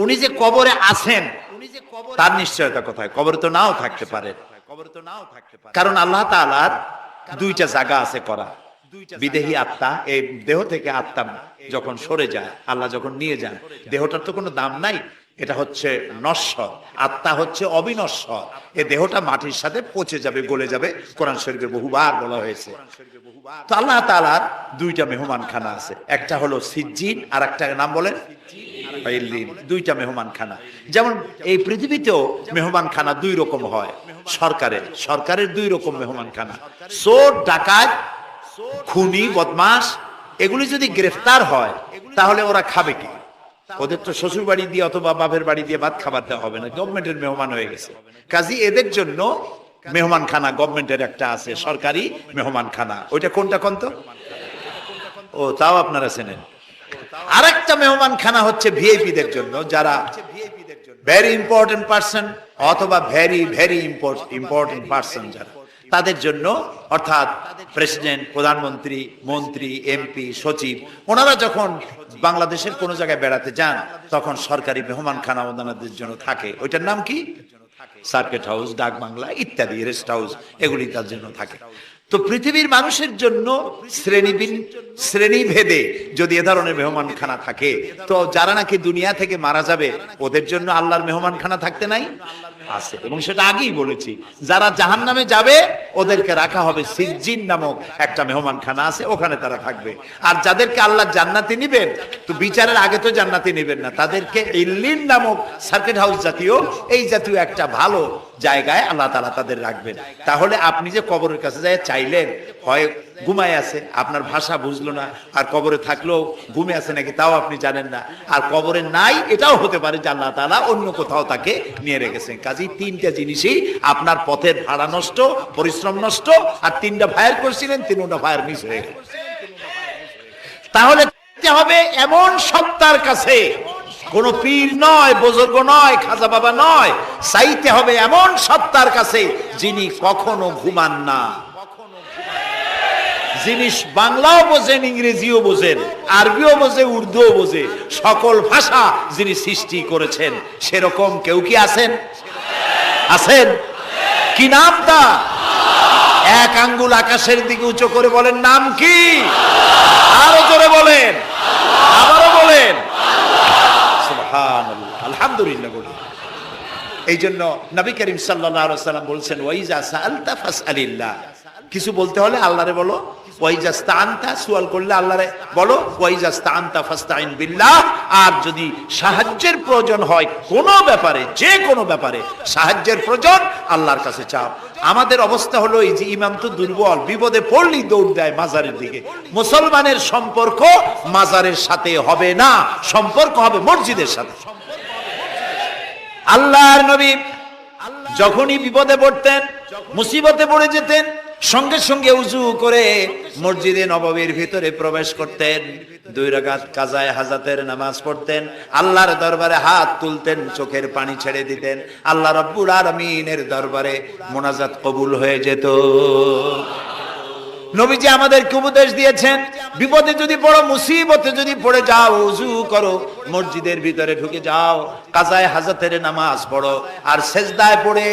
উনি যে কবরে আছেন তার নিশ্চয়তা কোথায়? কবরে তো নাও থাকতে পারে, কারণ আল্লাহ তাআলার 2টা জায়গা আছে করা। বিদেহী আত্মা, এই দেহ থেকে আত্মা যখন সরে যায়, আল্লাহ যখন নিয়ে যান, দেহটার তো কোনো দাম নাই, এটা হচ্ছে নশ্বর, আত্মা হচ্ছে অবিনশ্বর। এই দেহটা মাটির সাথে পচে যাবে, গলে যাবে, কোরআন শরীফে বহুবার বলা হয়েছে। তো আল্লাহ তাআলার দুইটা মেহমানখানা আছে, একটা হলো সিজ্জিন আর একটা নাম বলেন ইল্লিন, দুইটা মেহমানখানা। যেমন এই পৃথিবীতেও মেহমানখানা দুই রকম হয়, সরকারের দুই রকম মেহমানখানা। চোর, ডাকাত, খুনি, বদমাস এগুলি যদি গ্রেফতার হয় তাহলে ওরা খাবে কি? ওদের তো শ্বশুর বাড়ি দিয়ে অথবা বাপের বাড়ি দিয়ে ভাত খাবার দেওয়া হবে না, গভর্নমেন্টের মেহমান হয়ে গেছে। কাজী এদের জন্য মেহমানখানা গভর্নমেন্টের একটা আছে, সরকারি মেহমানখানা। ওইটা কোনটা কোন তো? ও, তাও আপনারা চেনেন। আরেকটা মেহমানখানা হচ্ছে ভিআইপিদের জন্য, যারা ভেরি ইম্পর্টেন্ট পার্সন অথবা ভেরি ভেরি ইম্পর্টেন্ট পার্সন যারা, তাদের জন্য, অর্থাৎ প্রেসিডেন্ট, প্রধানমন্ত্রী, মন্ত্রী, এমপি, সচিব, ওনারা যখন বাংলাদেশের কোন জায়গায় বেড়াতে যান তখন সরকারি মেহমানখানা ওনাদের জন্য থাকে। ওইটার নাম কি? সার্কিট হাউস, ডাক বাংলা ইত্যাদি, রেস্ট হাউস, এগুলি তার জন্য থাকে। তো পৃথিবীর মানুষের জন্য শ্রেণীভেদে যদি এ ধরনের মেহমানখানা থাকে, তো যারা নাকি দুনিয়া থেকে মারা যাবে ওদের জন্য আল্লাহর মেহমানখানা থাকতে নাই? আছে, এবং সেটা আগেই বলেছি। যারা জাহান্নামে যাবে ওদেরকে রাখা হবে সিজ্জিন নামক একটা মেহমানখানা আছে, ওখানে তারা থাকবে। আর যাদেরকে আল্লাহ জান্নাতে নিবেন, তো বিচারের আগে তো জান্নাতে নিবেন না, তাদেরকে ইল্লিন নামক সার্কিট হাউস জাতীয়, এই জাতীয় একটা ভালো জায়গায় আল্লাহ তাআলা তাদের রাখবেন। তাহলে আপনি যে কবরের কাছে যায় চাইলেন, হয় ঘুমায় আছে, আপনার ভাষা বুঝলো না, আর কবরে থাকলেও ঘুমে আছে নাকি তাও আপনি জানেন না, আর কবরে নাই এটাও হতে পারে যে আল্লাহ তাআলা অন্য কোথাও তাকে নিয়ে রেখেছেন। কাজেই তিনটা জিনিসই, আপনার পথের ভাড়া নষ্ট, পরিশ্রম নষ্ট, আর তিনটা ফায়ার করছিলেন, তিনটা ফায়ার মিস হয়ে গেল। তাহলে হবে এমন সত্তার কাছে, কোন পীর নয়, বুজুর্গ নয়, খাজা বাবা নয়, চাইতে হবে এমন সত্তার কাছে যিনি কখনো ঘুমান না, যিনি বাংলাও বোঝেন, ইংরেজিও বোঝেন, আরবিও বোঝে, উর্দুও বোঝে, সকল ভাষা যিনি সৃষ্টি করেছেন। সেরকম কেউ কি আছেন? আছেন? কি নাম তা? এক আঙ্গুল আকাশের দিকে উঁচু করে বলেন, নাম কি? আরো জোরে বলেন, আবারও বলেন, সুবহানাল্লাহ, আলহামদুলিল্লাহ বলেন। এই জন্য নবী করিম সাল্লাল্লাহু আলাইহি ওয়াসাল্লাম বলছেন, ওয়াইজা সাআলতা ফাসআলিল্লাহ, কিছু বলতে হলে আল্লাহরে বলো। ওয়াইজা ইসতাআনতা, সুয়াল করলে আল্লাহরে বলো। ওয়াইজা ইসতাআনতা ফাসতাইন বিল্লাহ, আর যদি সাহায্যের প্রয়োজন হয় কোনো ব্যাপারে, যে কোনো ব্যাপারে সাহায্যের প্রয়োজন, আল্লাহর কাছে চাও। আমাদের অবস্থা হলো এই যে ইমাম তো দুর্বল, বিপদে পড়লেই দৌড় দেয় মাজারের দিকে। মুসলমানের সম্পর্ক মাজারের সাথে হবে না, সম্পর্ক হবে মসজিদের সাথে। আল্লাহর নবী যখনই বিপদে পড়তেন, মুসিবতে পড়ে যেতেন, সঙ্গে সঙ্গে উজু করে মসজিদে নববীর ভিতরে প্রবেশ করতেন, 2 রাকাত কাজায়ে হাজাতের নামাজ পড়তেন, আল্লাহর দরবারে হাত তুলতেন, চোখের পানি ছেড়ে দিতেন, আল্লাহ রাব্বুল আলামিনের দরবারে মোনাজাত কবুল হয়ে যেত। নবীজি আমাদেরকে উপদেশ দিয়েছেন, বিপদে যদি পড়ো, মুসিবতে যদি পড়ে যাও, উজু করো, মসজিদের ভিতরে ঢুকে যাও, কাজায়ে হাজাতের নামাজ পড়ো, আর সেজদায় পড়ে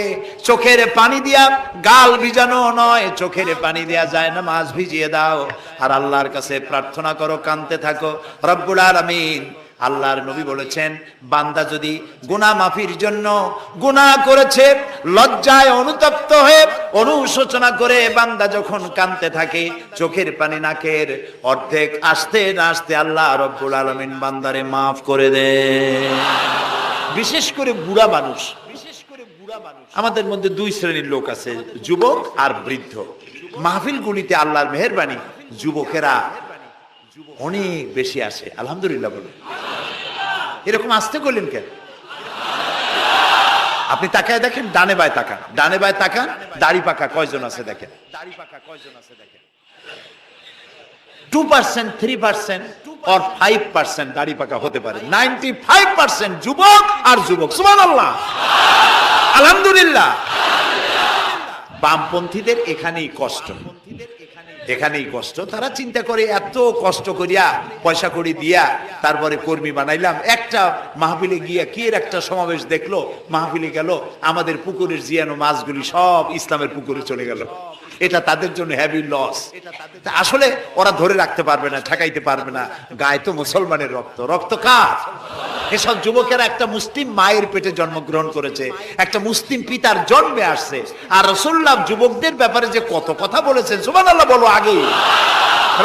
চোখের পানি দিয়া, গাল ভিজানো নয়, চোখের পানি দিয়া যায় নামাজ ভিজিয়ে দাও, আর আল্লাহর কাছে প্রার্থনা করো, কাঁদতে থাকো। রব্বুল আলামিন, আল্লাহর নবী বলেছেন, বান্দা যদি গুনাহ মাফির জন্য গুনাহ করেছে, লজ্জায় অনুতপ্ত হয়ে অনুশোচনা করে বান্দা যখন কাঁদতে থাকে, চোখের পানি নাকের অর্ধেক আসতে না আসতে আল্লাহ রব্বুল আলামিন বান্দারে মাফ করে দেন। বিশেষ করে বুড়া মানুষ, আমাদের মধ্যে 2 শ্রেণীর লোক আছে, যুবক আর বৃদ্ধ। মাহফিল গুলিতে আল্লাহর মেহেরবানি যুবকেরা অনেক বেশি আসে, আলহামদুলিল্লাহ বলুন। এরকম আসতে করলেন কেন? আপনি তাকায় দেখেন, ডানে বায় তাকান, ডানে বায় তাকান, দাড়ি পাকা কয়জন আছে দেখেন। 2%, 3% or 5% দাড়ি পাকা হতে পারে, 95% যুবক আর যুবক। সুবহানাল্লাহ, আলহামদুলিল্লাহ। বামপন্থীদের এখানেই কষ্ট, এখানেই কষ্ট। তারা চিন্তা করে এত কষ্ট করিয়া পয়সা করি দিয়া তারপরে কর্মী বানাইলাম, একটা মাহফিলে গিয়া কি এর একটা সমাবেশ দেখলো, মাহফিলে গেল, আমাদের পুকুরের জিয়ানো মাছগুলি সব ইসলামের পুকুরে চলে গেল। এটা তাদের জন্য হেভি লস। আসলে ওরা ধরে রাখতে পারবে না, ঠেকাইতে পারবে না, গায়ে তো মুসলমানের রক্ত। রক্ত কার? এসব যুবকেরা একটা মুসলিম মায়ের পেটে জন্মগ্রহণ করেছে, একটা মুসলিম পিতার জন্মে আসছে। আর রাসূলুল্লাহ যুবকদের ব্যাপারে যে কত কথা বলেছেন, সুবহানাল্লাহ বলো। আগে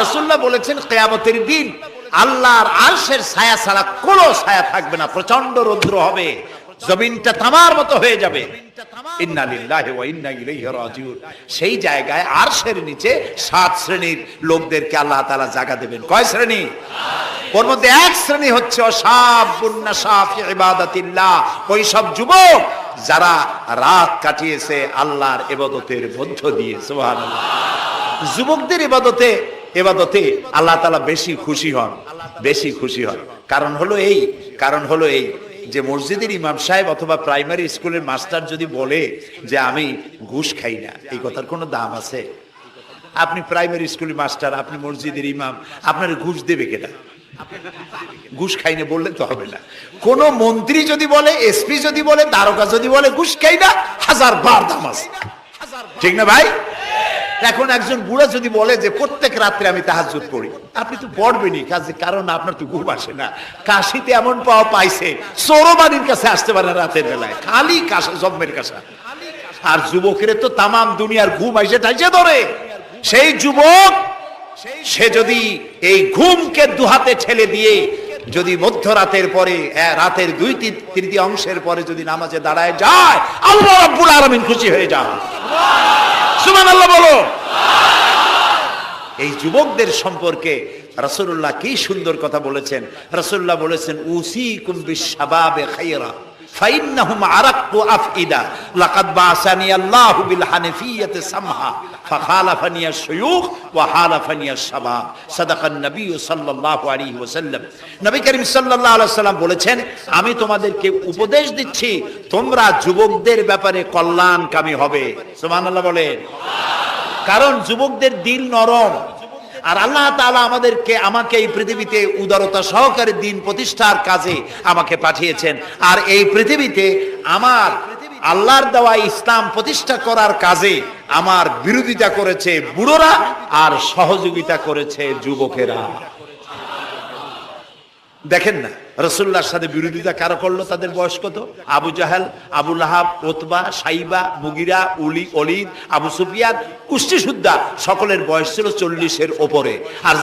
রাসূলুল্লাহ বলেছেন কিয়ামতের দিন আল্লাহর আরশের ছায়া ছাড়া কোনো ছায়া থাকবে না, প্রচন্ড রৌদ্র হবে, জমিনটা তামার মতো হয়ে যাবে। ইন্না লিল্লাহি ওয়া ইন্না ইলাইহি রাজিউন। সেই জায়গায় আরশের নিচে 7 শ্রেণীর লোকদেরকে আল্লাহ তাআলা জায়গা দেবেন। কয় শ্রেণী? ওর মধ্যে এক শ্রেণী হচ্ছে শাবুন নাশা ফি ইবাদাতিল্লাহ, ওই সব যুবক যারা রাত কাটিয়েছে আল্লাহর ইবাদতের মধ্য দিয়ে। সুবহানাল্লাহ। যুবকদের ইবাদতে আল্লাহ তাআলা বেশি খুশি হন, বেশি খুশি হন। কারণ হলো এই যে মসজিদের ইমাম সাহেব অথবা প্রাইমারি স্কুলের মাস্টার যদি বলে যে আমি ঘুষ খাই না, এই কথার কোনো দাম আছে? আপনি প্রাইমারি স্কুলের মাস্টার, আপনি মসজিদের ইমাম, আপনার ঘুষ দেবে কেনা? ঘুষ খাই না বললে তো হবে না। কোন মন্ত্রী যদি বলে, এসপি যদি বলে, দারোগা যদি বলে ঘুষ খাই না, 1000 বার দাম আছে, ঠিক না ভাই? এখন একজন বুড়া যদি বলে যে প্রত্যেক রাত্রে আমি তাহাজ্জুদ পড়ি, আপনি তো পড়বেনই, কারণ আপনার তো ঘুম আসে না। কাশিতে এমন পাওয়া পাইছে, চোরবাড়ির কাছে আসতে পারে রাতের বেলায়, খালি কাশা, জম্মের কাশা। আর যুবকের তো তামাম দুনিয়ার ঘুম আইসে ঠাইসে ধরে। সেই যুবক সে যদি এই ঘুমকে দুহাতে ঠেলে দিয়ে যদি মধ্যরাতের পরে, রাতের 2/3 পরে যদি নামাজে দাঁড়ায় যায়, আল্লাহ রাব্বুল আলামিন খুশি হয়ে যান। সুবহানাল্লাহ বলো। এই যুবকদের সম্পর্কে রাসূলুল্লাহ কি সুন্দর কথা বলেছেন। রাসূলুল্লাহ বলেছেন উসিকুম বিশ-শাবাবে খায়রা ফাইন্নাহুম আরাক্কু আফইদা লাকাদ বাসানি আল্লাহু বিল হানিফিয়্যাতি সামহা ফাখালাফানি আশ-শুয়ুখ ওয়া হালাফানি আশ-শাবাব। সাদাকান নবী সাল্লাল্লাহু আলাইহি ওয়াসাল্লাম। নবী করিম সাল্লাল্লাহু আলাইহি ওয়াসাল্লাম বলেছেন, আমি তোমাদেরকে উপদেশ দিচ্ছি, তোমরা যুবকদের ব্যাপারে কল্যাণকামী হবে। সুবহানাল্লাহ বলেন। কারণ যুবকদের দিল নরম, আর আল্লাহ তাআলা আমাকে এই পৃথিবীতে উদারতা সহকারে দিন প্রতিষ্ঠার কাজে আমাকে পাঠিয়েছেন। আর এই পৃথিবীতে আমার আল্লাহর দেওয়া ইসলাম প্রতিষ্ঠা করার কাজে আমার বিরোধিতা করেছে বুড়োরা, আর সহযোগিতা করেছে যুবকেরা। দেখেন না রাসূলুল্লাহর সাথে বিরোধিতা কারা করলো? তাদের বয়স কত? আবু জাহেল, আবু লাহাব, উতবা, সাইবা, মুগিরা, ওলীদ, আবু সুফিয়ান, কুষ্টি সুদ্দা, সকলের বয়স ছিল 40-এর ওপরে। আর